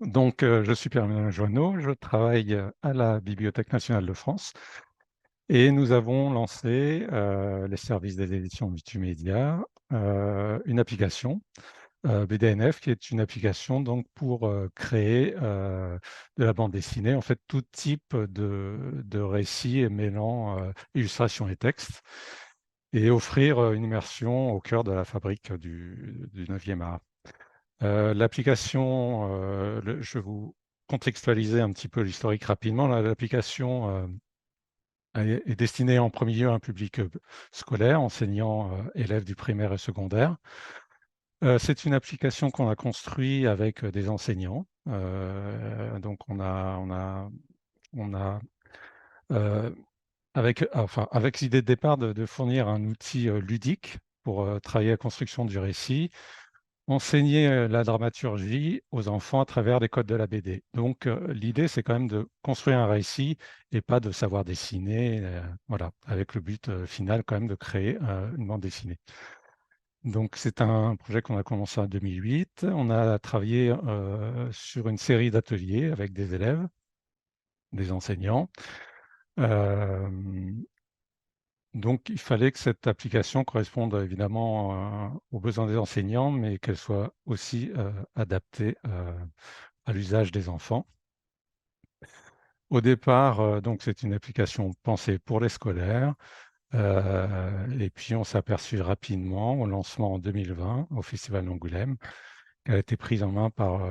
Je suis Pierre Joanneau, je travaille à la Bibliothèque nationale de France et nous avons lancé, les services des éditions multimédia, une application, BDNF, qui est une application donc pour, créer, de la bande dessinée, en fait, tout type de récits mêlant, illustration et texte et offrir, une immersion au cœur de la fabrique du 9e art. L'application, je vais vous contextualiser un petit peu l'historique rapidement. L'application, est destinée en premier lieu à un public, scolaire, enseignants, élèves du primaire et secondaire. C'est une application qu'on a construite avec, des enseignants. Donc on a, heu, avec l'idée de départ de fournir un outil, ludique pour, travailler la construction du récit. Enseigner, la dramaturgie aux enfants à travers les codes de la BD. L'idée, c'est quand même de construire un récit et pas de savoir dessiner, voilà, avec le but, final quand même de créer, une bande dessinée. Donc c'est un projet qu'on a commencé en 2008. On a travaillé, sur une série d'ateliers avec des élèves, des enseignants. Hem Donc il fallait que cette application corresponde évidemment, aux besoins des enseignants, mais qu'elle soit aussi, adaptée, à l'usage des enfants. Au départ, donc c'est une application pensée pour les scolaires, et puis on s'est aperçu rapidement au lancement en 2020 au Festival d'Angoulême, qu'elle a été prise en main par,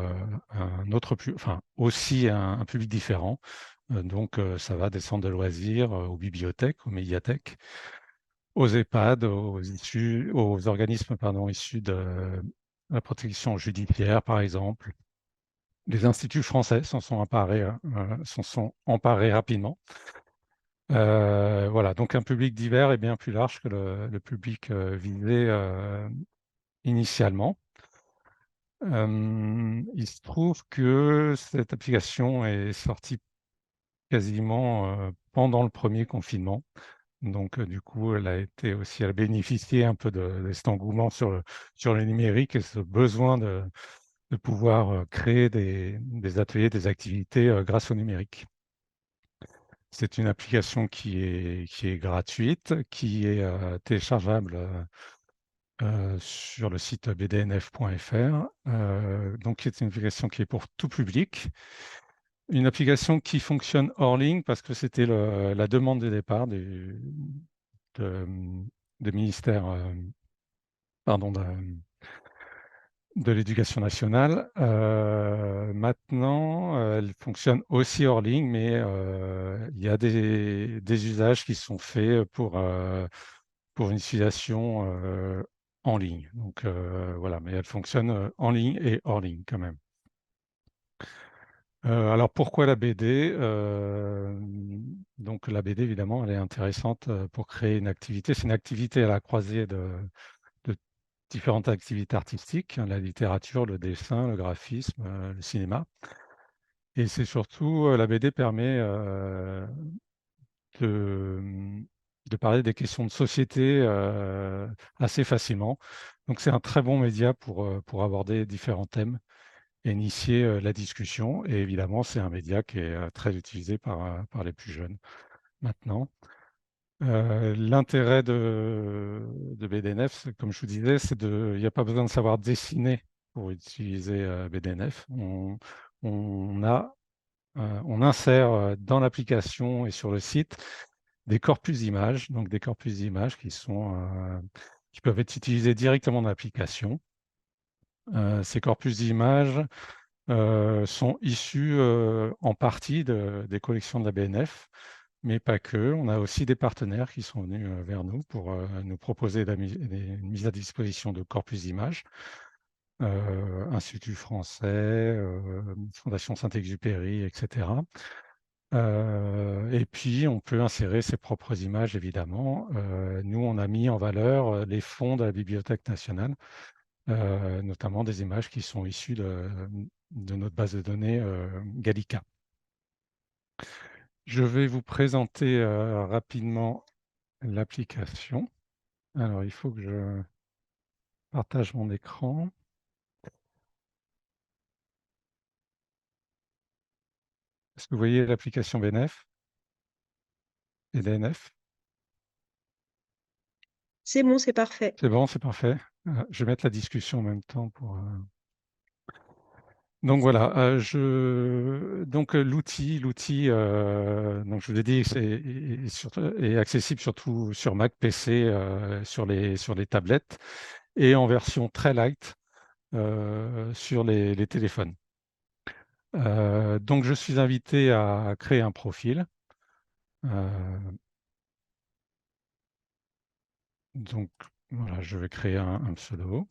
un autre enfin aussi un public différent. Ça va des centres de loisirs, aux bibliothèques, aux médiathèques, aux EHPAD, aux organismes pardon, issus de la protection judiciaire, par exemple. Les instituts français s'en sont emparés rapidement. Voilà, donc un public divers et bien plus large que le public, visé, initialement. Il se trouve que cette application est sortie quasiment, pendant le premier confinement. Du coup, elle a bénéficié un peu de cet engouement sur le numérique et ce besoin de pouvoir, créer des ateliers, des activités, grâce au numérique. C'est une application qui est gratuite, qui est, téléchargeable, sur le site bdnf.fr. C'est une application qui est pour tout public. Une application qui fonctionne hors ligne parce que c'était la demande de départ de, des ministères, pardon, de l'éducation nationale. Maintenant, elle fonctionne aussi hors ligne, mais il y a des usages qui sont faits pour une utilisation, en ligne. Voilà, mais elle fonctionne, en ligne et hors ligne quand même. Alors pourquoi la BD? La BD évidemment, elle est intéressante, pour créer une activité. C'est une activité à la croisée de différentes activités artistiques, hein, la littérature, le dessin, le graphisme, le cinéma. Et c'est surtout, la BD permet, de, de parler des questions de société, assez facilement. Donc c'est un très bon média pour aborder différents thèmes et initier, la discussion. Et évidemment, c'est un média qui est, très utilisé par les plus jeunes maintenant. L'intérêt de BDNF, c'est comme je vous disais, il n'y a pas besoin de savoir dessiner pour utiliser, BDNF. On a, on insère, dans l'application et sur le site des corpus d'images, donc des corpus d'images qui peuvent être utilisés directement dans l'application. Ces corpus d'images, sont issus, en partie des collections de la BNF, mais pas que. On a aussi des partenaires qui sont venus, vers nous pour, nous proposer une mise à disposition de corpus d'images. Institut français, Fondation Saint-Exupéry et cetera. Et puis on peut insérer ses propres images évidemment. Nous, on a mis en valeur, les fonds de la Bibliothèque nationale, notamment des images qui sont issues de notre base de données, Gallica. Je vais vous présenter, rapidement l'application. Alors il faut que je partage mon écran. Est-ce que vous voyez l'application BNF et DNF? C'est bon, c'est parfait. C'est bon, c'est parfait. Je vais mettre la discussion en même temps pour. Donc voilà, l'outil, donc je vous ai dit, est accessible surtout sur Mac, PC, sur les tablettes et en version très light sur les téléphones. Donc je suis invité à créer un profil. Euh, donc voilà, je vais créer un pseudo.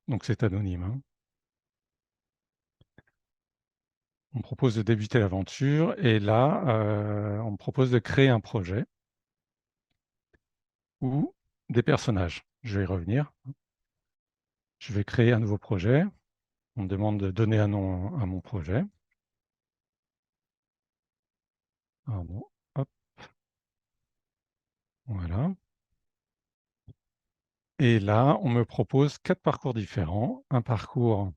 Donc c'est anonyme, hein. On me propose de débuter l'aventure et là, on me propose de créer un projet ou des personnages. Je vais y revenir. Je vais créer un nouveau projet. On me demande de donner un nom à mon projet. Pardon. Hop, voilà. Et là, on me propose 4 parcours différents. Un parcours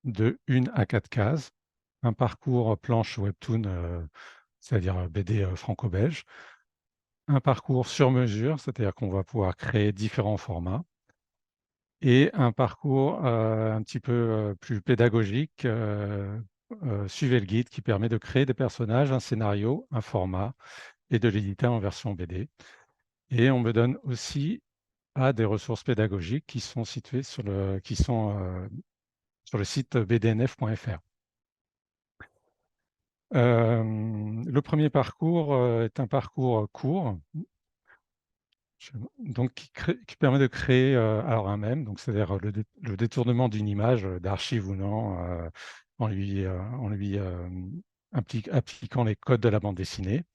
de 1 à 4 cases, un parcours planche webtoon, c'est-à-dire BD franco-belge, un parcours sur mesure, c'est-à-dire qu'on va pouvoir créer différents formats, et un parcours un petit peu plus pédagogique, suivez le guide, qui permet de créer des personnages, un scénario, un format et de l'éditer en version BD. Et on me donne aussi des ressources pédagogiques qui sont situées sur le site bdnf.fr. Le premier parcours est un parcours court, donc qui permet de créer alors un mème, donc c'est-à-dire le détournement d'une image d'archive ou non, en lui appliquant les codes de la bande dessinée.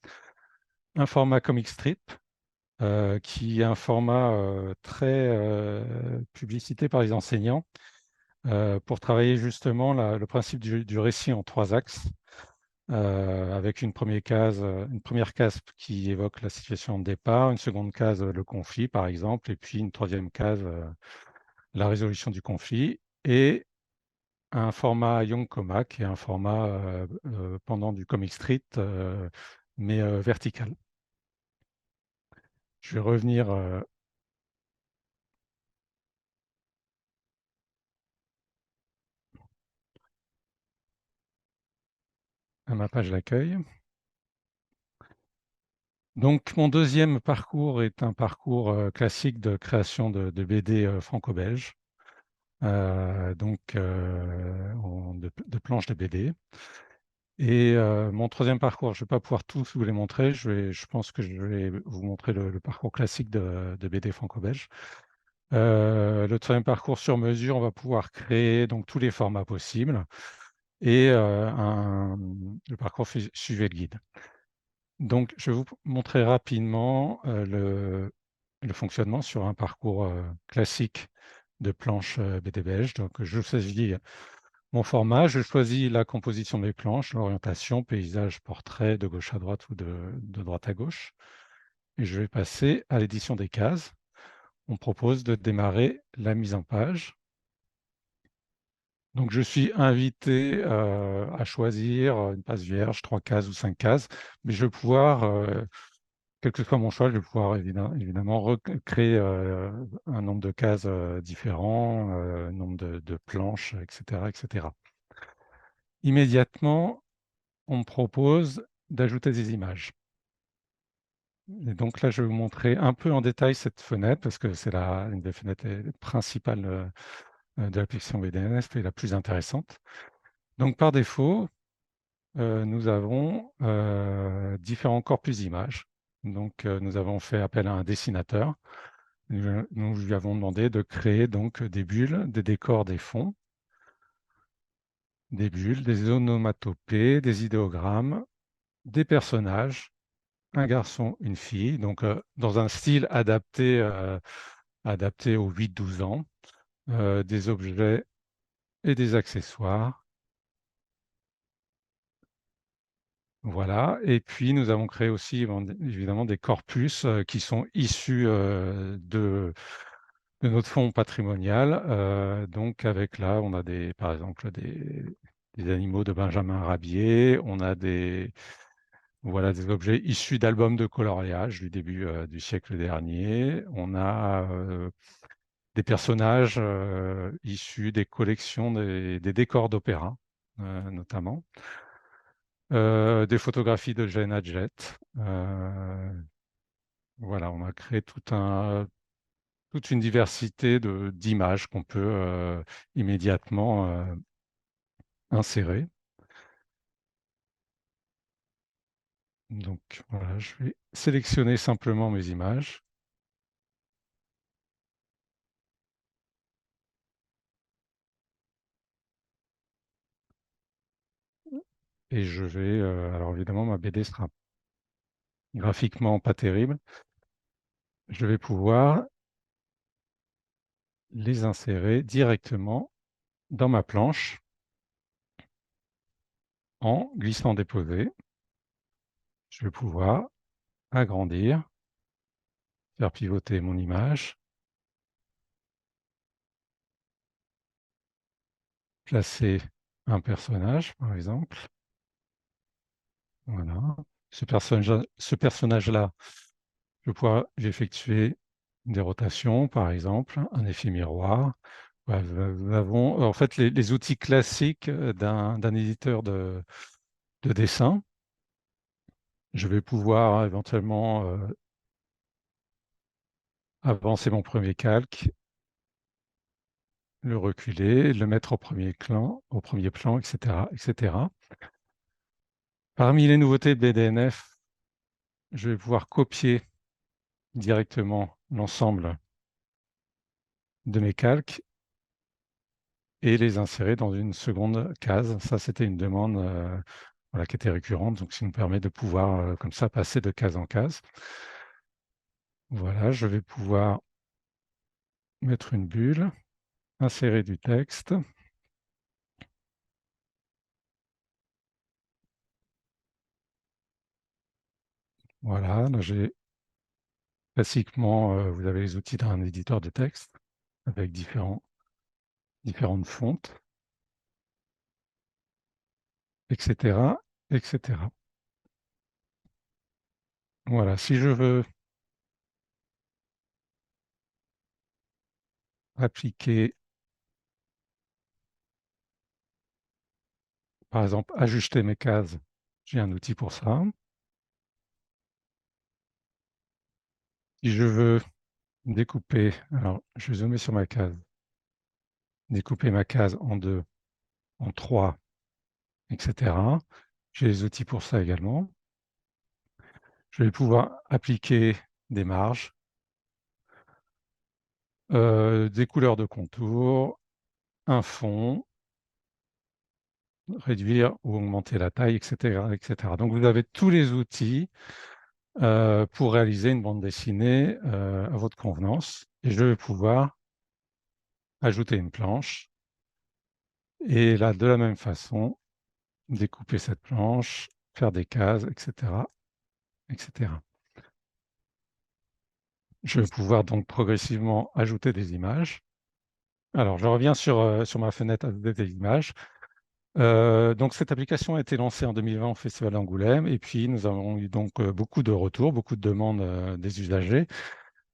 Un format comic strip, qui est un format très publicité par les enseignants, pour travailler justement le principe du récit en 3 axes, avec une première case qui évoque la situation de départ, une seconde case, le conflit par exemple, et puis une troisième case, la résolution du conflit, et un format Young Coma qui est un format pendant du comic strip, mais vertical. Je vais revenir à ma page d'accueil. Donc, mon deuxième parcours est un parcours classique de création de BD franco-belge, donc de planches de BD. Et mon troisième parcours, je ne vais pas pouvoir tous vous les montrer, je pense que je vais vous montrer le parcours classique de BD franco-belge. Le troisième parcours sur mesure, on va pouvoir créer donc tous les formats possibles et le parcours suivez le guide. Donc, je vais vous montrer rapidement le fonctionnement sur un parcours classique de planche BD belge. Donc, je choisis mon format, je choisis la composition des planches, l'orientation, paysage, portrait, de gauche à droite ou de droite à gauche. Et je vais passer à l'édition des cases. On propose de démarrer la mise en page. Donc, je suis invité à choisir une page vierge, 3 cases ou 5 cases, mais je vais pouvoir quel que soit mon choix, je vais pouvoir évidemment recréer un nombre de cases différents, un nombre de planches, etc., etc. Immédiatement, on me propose d'ajouter des images. Et donc là, je vais vous montrer un peu en détail cette fenêtre, parce que c'est une des fenêtres principales de l'application BDNF et la plus intéressante. Donc par défaut, nous avons différents corpus d'images. Donc nous avons fait appel à un dessinateur. Nous lui avons demandé de créer donc des bulles, des décors, des fonds, des bulles, des onomatopées, des idéogrammes, des personnages, un garçon, une fille, donc dans un style adapté aux 8-12 ans, des objets et des accessoires. Voilà, et puis nous avons créé aussi évidemment des corpus qui sont issus de notre fonds patrimonial. Donc avec là, on a par exemple des des animaux de Benjamin Rabier, on a voilà, des objets issus d'albums de coloriage du début du siècle dernier. On a des personnages issus des collections des décors d'opéra, notamment. Des photographies de Jane Adjet. Voilà, on a créé toute une diversité d'images qu'on peut immédiatement insérer. Donc voilà, je vais sélectionner simplement mes images. Et je vais, alors évidemment, ma BD sera graphiquement pas terrible. Je vais pouvoir les insérer directement dans ma planche en glissant-déposé. Je vais pouvoir agrandir, faire pivoter mon image, placer un personnage, par exemple. Voilà. Ce personnage-là, je vais pouvoir lui effectuer des rotations, par exemple, un effet miroir. Voilà, nous avons en fait les outils classiques d'un éditeur de dessin. Je vais pouvoir éventuellement avancer mon premier calque, le reculer, le mettre au premier plan, etc., etc. Parmi les nouveautés de BDNF, je vais pouvoir copier directement l'ensemble de mes calques et les insérer dans une seconde case. Ça, c'était une demande voilà, qui était récurrente, donc ça nous permet de pouvoir comme ça passer de case en case. Voilà, je vais pouvoir mettre une bulle, insérer du texte. Voilà, là j'ai classiquement, vous avez les outils d'un éditeur de texte avec différentes fontes, etc., etc. Voilà, si je veux appliquer, par exemple, ajuster mes cases, j'ai un outil pour ça. Si je veux découper, alors je vais zoomer sur ma case, découper ma case en deux, en trois, etc. J'ai les outils pour ça également. Je vais pouvoir appliquer des marges, des couleurs de contour, un fond, réduire ou augmenter la taille, etc., etc. Donc vous avez tous les outils pour réaliser une bande dessinée à votre convenance. Et je vais pouvoir ajouter une planche. Et là, de la même façon, découper cette planche, faire des cases, etc., etc. Je vais pouvoir donc progressivement ajouter des images. Alors, je reviens sur ma fenêtre ajouter des images. Donc, cette application a été lancée en 2020 au Festival d'Angoulême et puis nous avons eu donc beaucoup de retours, beaucoup de demandes des usagers.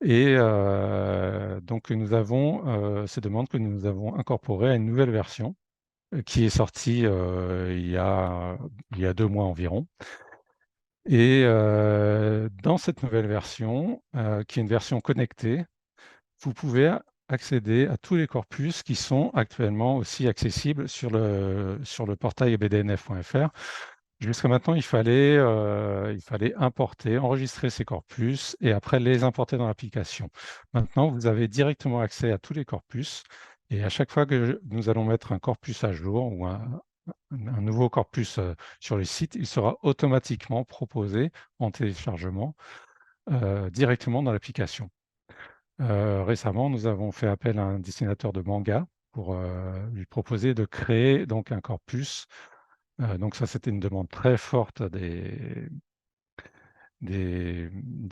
Et donc, nous avons ces demandes que nous avons incorporées à une nouvelle version qui est sortie il y a 2 mois environ. Et dans cette nouvelle version, qui est une version connectée, vous pouvez accéder à tous les corpus qui sont actuellement aussi accessibles sur le portail bdnf.fr. Jusqu'à maintenant, il fallait importer, enregistrer ces corpus et après les importer dans l'application. Maintenant, vous avez directement accès à tous les corpus et à chaque fois que nous allons mettre un corpus à jour ou un nouveau corpus sur le site, il sera automatiquement proposé en téléchargement directement dans l'application. Récemment, nous avons fait appel à un dessinateur de manga pour lui proposer de créer donc un corpus. Donc ça, c'était une demande très forte des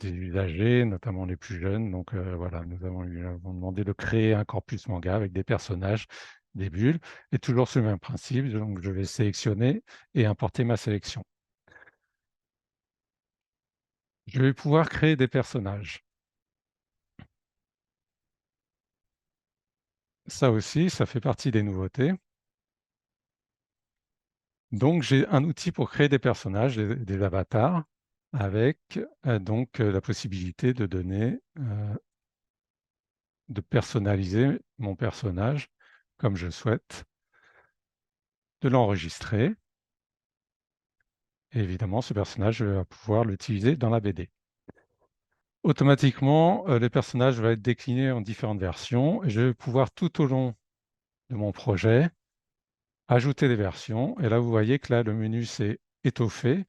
usagers, notamment les plus jeunes. Donc voilà, nous avons demandé de créer un corpus manga avec des personnages des bulles, et toujours sur le même principe. Donc, je vais sélectionner et importer ma sélection. Je vais pouvoir créer des personnages. Ça aussi, ça fait partie des nouveautés. Donc, j'ai un outil pour créer des personnages, des avatars, avec donc la possibilité de donner, de personnaliser mon personnage comme je souhaite, de l'enregistrer. Et évidemment, ce personnage, je vais pouvoir l'utiliser dans la BD. Automatiquement, les personnages vont être déclinés en différentes versions et je vais pouvoir tout au long de mon projet ajouter des versions. Et là, vous voyez que là, le menu s'est étoffé.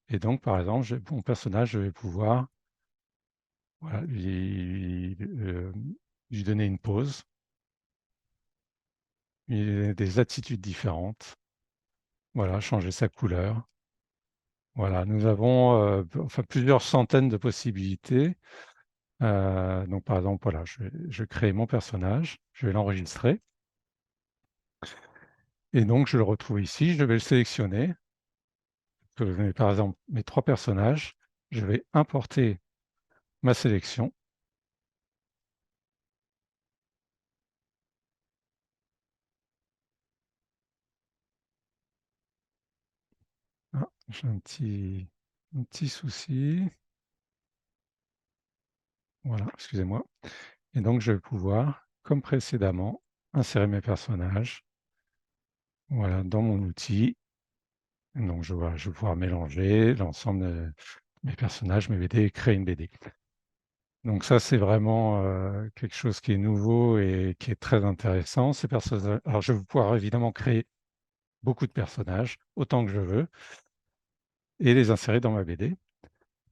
Et donc, par exemple, mon personnage, je vais pouvoir voilà, lui donner une pose, lui donner des attitudes différentes, voilà, changer sa couleur. Voilà, nous avons enfin, plusieurs centaines de possibilités. Donc, par exemple, voilà, je vais créer mon personnage, je vais l'enregistrer. Et donc, je le retrouve ici, je vais le sélectionner. Par exemple, mes 3 personnages, je vais importer ma sélection. Ah, j'ai un petit souci. Voilà, excusez-moi. Et donc, je vais pouvoir, comme précédemment, insérer mes personnages, voilà, dans mon outil. Donc, je vais pouvoir mélanger l'ensemble de mes personnages, mes BD et créer une BD. Donc ça, c'est vraiment, quelque chose qui est nouveau et qui est très intéressant. Ces personnages, alors je vais pouvoir évidemment créer beaucoup de personnages, autant que je veux, et les insérer dans ma BD.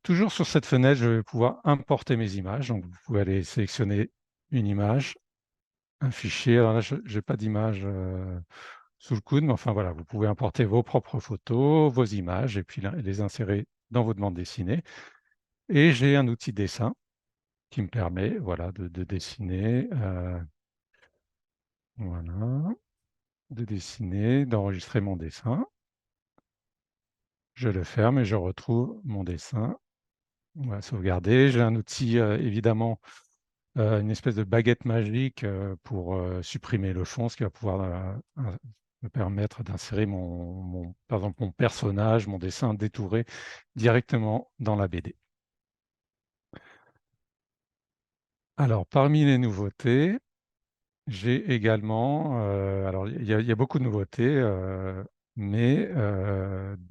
Toujours sur cette fenêtre, je vais pouvoir importer mes images. Donc vous pouvez aller sélectionner une image, un fichier. Alors là, je n'ai pas d'image sous le coude, mais enfin voilà, vous pouvez importer vos propres photos, vos images, et puis les insérer dans votre bande dessinée. Et j'ai un outil de dessin qui me permet voilà, de dessiner, voilà, de dessiner, d'enregistrer mon dessin. Je le ferme et je retrouve mon dessin. On va sauvegarder. J'ai un outil, évidemment, une espèce de baguette magique pour supprimer le fond, ce qui va pouvoir me permettre d'insérer par exemple, mon personnage, mon dessin détouré directement dans la BD. Alors, parmi les nouveautés, j'ai également, alors il y a beaucoup de nouveautés, mais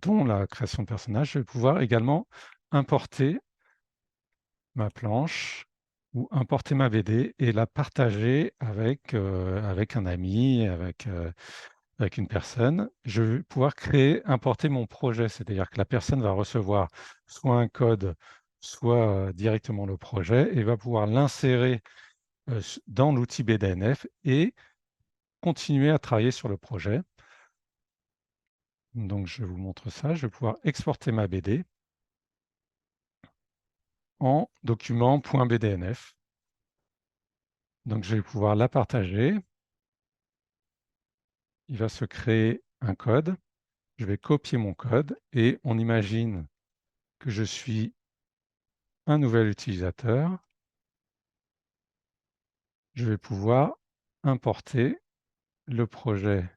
dont la création de personnages. Je vais pouvoir également importer ma planche ou importer ma BD et la partager avec un ami, avec une personne. Je vais pouvoir importer mon projet, c'est-à-dire que la personne va recevoir soit un code, soit directement le projet et va pouvoir l'insérer dans l'outil BDNF et continuer à travailler sur le projet. Donc, je vous montre ça. Je vais pouvoir exporter ma BD en document .bdnf. Donc, je vais pouvoir la partager. Il va se créer un code. Je vais copier mon code et on imagine que je suis un nouvel utilisateur. Je vais pouvoir importer le projet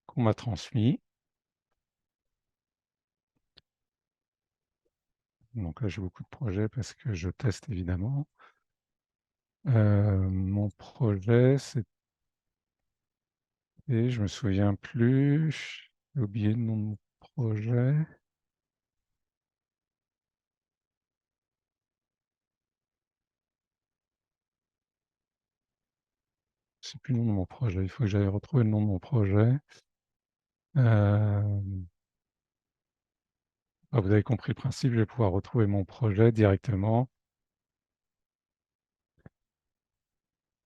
qu'on m'a transmis. Donc là, j'ai beaucoup de projets parce que je teste évidemment. Mon projet, c'était, je me souviens plus, j'ai oublié le nom de mon projet. Je ne sais plus le nom de mon projet. Il faut que j'aille retrouver le nom de mon projet. Vous avez compris le principe, je vais pouvoir retrouver mon projet directement.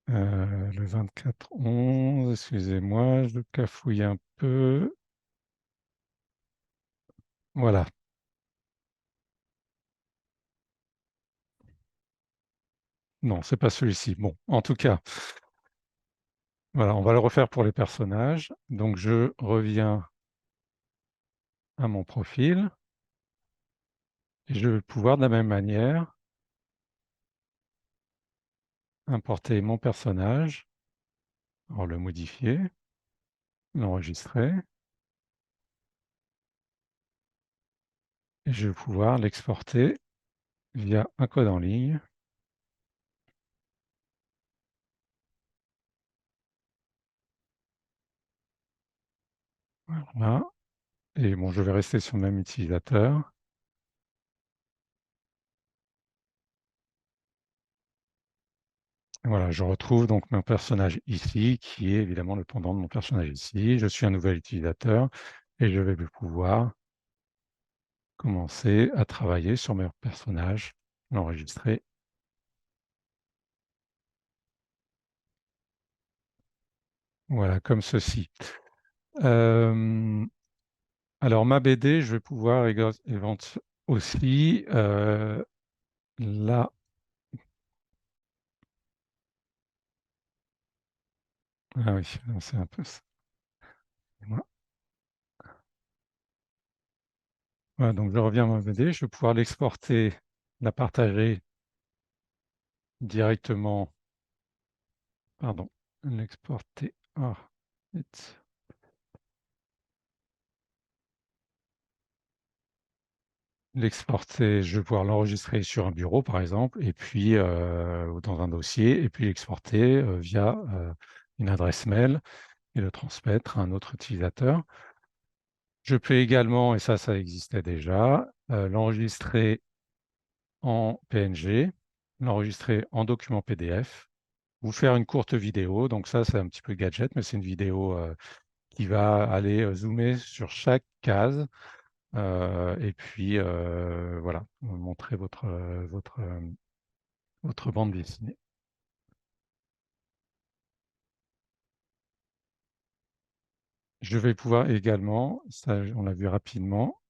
Le 24/11, excusez-moi, je cafouille un peu. Voilà. Non, c'est pas celui-ci. Bon, en tout cas, Voilà, on va le refaire pour les personnages. Donc je reviens à mon profil et je vais pouvoir de la même manière importer mon personnage, alors le modifier, l'enregistrer et je vais pouvoir l'exporter via un code en ligne. Voilà. Et bon, je vais rester sur le même utilisateur. Voilà, je retrouve donc mon personnage ici, qui est évidemment le pendant de mon personnage ici. Je suis un nouvel utilisateur et je vais pouvoir commencer à travailler sur mes personnages, l'enregistrer. Voilà, comme ceci. Alors ma BD, je vais pouvoir aussi là. Ah oui, c'est un peu ça. Voilà. Voilà, donc je reviens à ma BD, je vais pouvoir l'exporter, la partager directement, pardon, l'exporter. Ah, vite. L'exporter, je vais pouvoir l'enregistrer sur un bureau, par exemple, et puis ou dans un dossier, et puis l'exporter via une adresse mail et le transmettre à un autre utilisateur. Je peux également, et ça existait déjà, l'enregistrer en PNG, l'enregistrer en document PDF, ou faire une courte vidéo. Donc ça, c'est un petit peu gadget, mais c'est une vidéo qui va aller zoomer sur chaque case et puis voilà, montrer votre bande dessinée. Je vais pouvoir également, ça on l'a vu rapidement,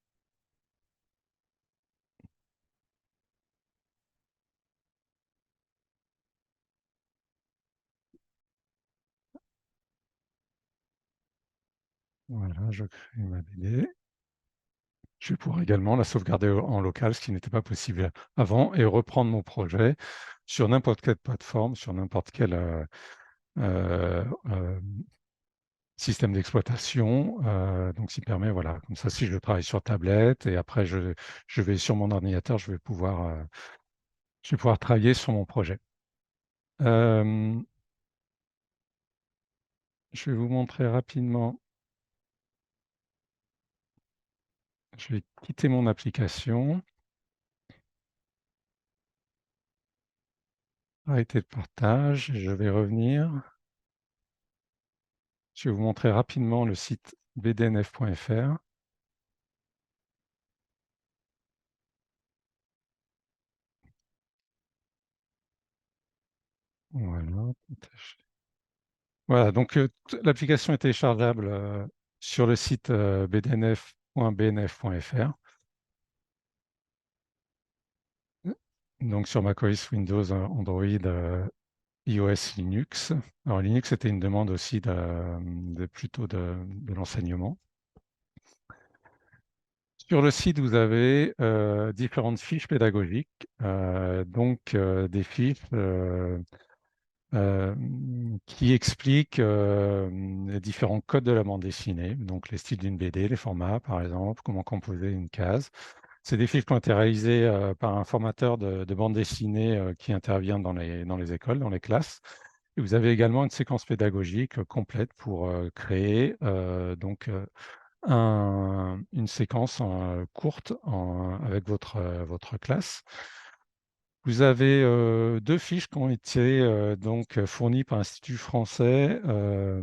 voilà, je crée ma BD. Je vais pouvoir également la sauvegarder en local, ce qui n'était pas possible avant, et reprendre mon projet sur n'importe quelle plateforme, sur n'importe quel euh, euh, système d'exploitation. Donc, ce qui permet, voilà, comme ça, si je travaille sur tablette et après je vais sur mon ordinateur, je vais pouvoir travailler sur mon projet. Euh, je vais vous montrer rapidement. Je vais quitter mon application, arrêter le partage, et je vais revenir. Je vais vous montrer rapidement le site bdnf.fr. Voilà. Voilà, donc l'application est téléchargeable sur le site bdnf.bnf.fr. Donc sur macOS, Windows, Android, iOS, Linux. Alors Linux, c'était une demande aussi plutôt de l'enseignement. Sur le site, vous avez différentes fiches pédagogiques, donc des fiches euh, qui expliquent les différents codes de la bande dessinée, donc les styles d'une BD, les formats par exemple, comment composer une case. C'est des fiches qui ont été réalisées par un formateur de bande dessinée qui intervient dans les écoles, dans les classes. Et vous avez également une séquence pédagogique complète pour créer une séquence courte avec votre classe. Vous avez deux fiches qui ont été donc fournies par l'Institut français euh,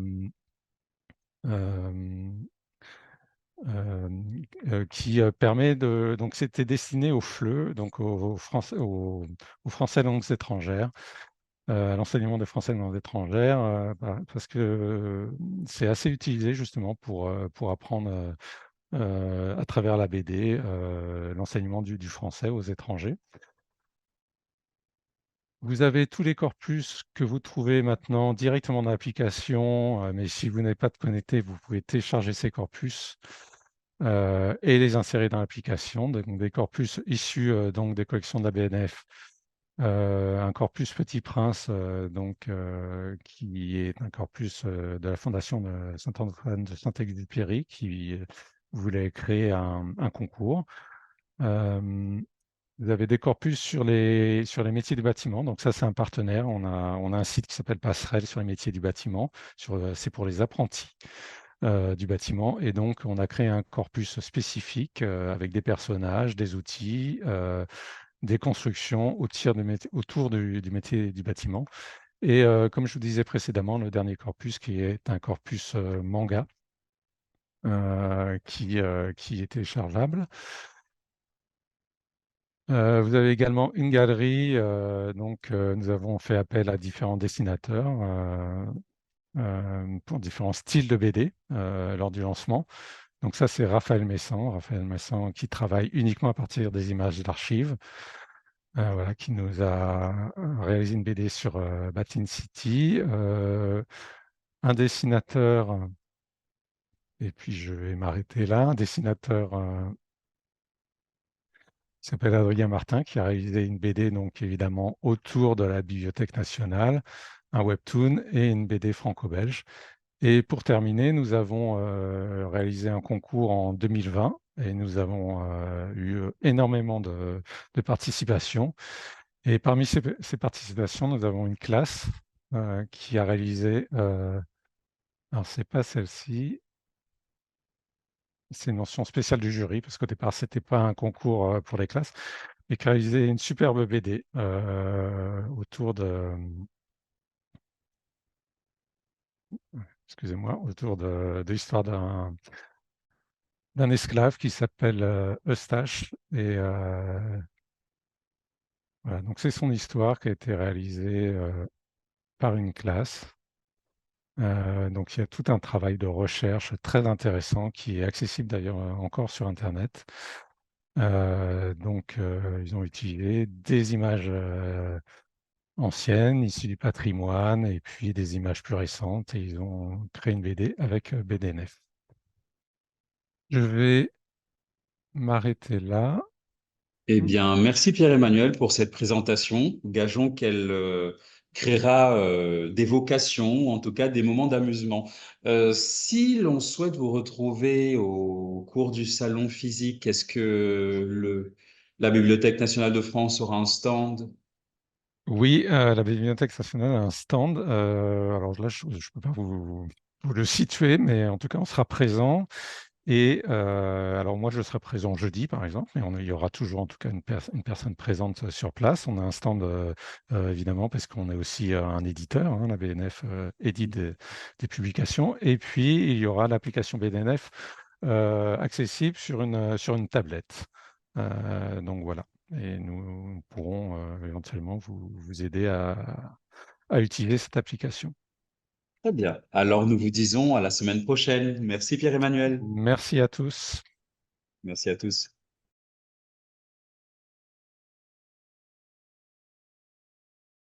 euh, qui permet de. Donc, c'était destiné aux FLE, donc aux Français langues étrangères, à l'enseignement des Français langues étrangères, parce que c'est assez utilisé justement pour apprendre à travers la BD l'enseignement du français aux étrangers. Vous avez tous les corpus que vous trouvez maintenant directement dans l'application, mais si vous n'avez pas de connecté, vous pouvez télécharger ces corpus et les insérer dans l'application. Donc des corpus issus donc des collections de la BNF, un corpus Petit Prince, qui est un corpus de la Fondation de Saint-Antoine de Saint-Exupéry, qui voulait créer un concours. Euh, Vous avez des corpus sur les métiers du bâtiment. Donc ça, c'est un partenaire. On a un site qui s'appelle Passerelle sur les métiers du bâtiment. C'est pour les apprentis du bâtiment. Et donc, on a créé un corpus spécifique avec des personnages, des outils, des constructions autour du métier du bâtiment. Et comme je vous disais précédemment, le dernier corpus qui est un corpus manga qui est téléchargeable. Vous avez également une galerie, nous avons fait appel à différents dessinateurs pour différents styles de BD lors du lancement. Donc ça, c'est Raphaël Messan qui travaille uniquement à partir des images d'archives, voilà, qui nous a réalisé une BD sur Batin City. Un dessinateur, et puis je vais m'arrêter là, un dessinateur qui s'appelle Adrien Martin, qui a réalisé une BD, donc évidemment, autour de la Bibliothèque nationale, un webtoon et une BD franco-belge. Et pour terminer, nous avons réalisé un concours en 2020 et nous avons eu énormément de participations. Et parmi ces participations, nous avons une classe qui a réalisé, alors c'est pas celle-ci, c'est une mention spéciale du jury, parce qu'au départ, c'était pas un concours pour les classes, et qui a réalisé une superbe BD autour excusez-moi, autour de l'histoire d'un esclave qui s'appelle Eustache. Et voilà, donc c'est son histoire qui a été réalisée par une classe. Donc il y a tout un travail de recherche très intéressant qui est accessible d'ailleurs encore sur Internet. Ils ont utilisé des images anciennes, issues du patrimoine, et puis des images plus récentes, et ils ont créé une BD avec BDNF. Je vais m'arrêter là. Eh bien, merci Pierre-Emmanuel pour cette présentation. Gageons qu'elle créera des vocations, ou en tout cas des moments d'amusement. Si l'on souhaite vous retrouver au cours du salon physique, est-ce que la Bibliothèque nationale de France aura un stand? Oui, la Bibliothèque nationale a un stand. Alors là, je ne peux pas vous le situer, mais en tout cas, on sera présent. Et alors moi, je serai présent jeudi, par exemple, mais il y aura toujours en tout cas une personne présente sur place. On a un stand, évidemment, parce qu'on est aussi un éditeur, hein, la BNF édite des publications. Et puis, il y aura l'application BDNF accessible sur une tablette. Donc voilà. Et nous pourrons éventuellement vous aider à utiliser cette application. Très bien. Alors, nous vous disons à la semaine prochaine. Merci Pierre-Emmanuel. Merci à tous. Merci à tous.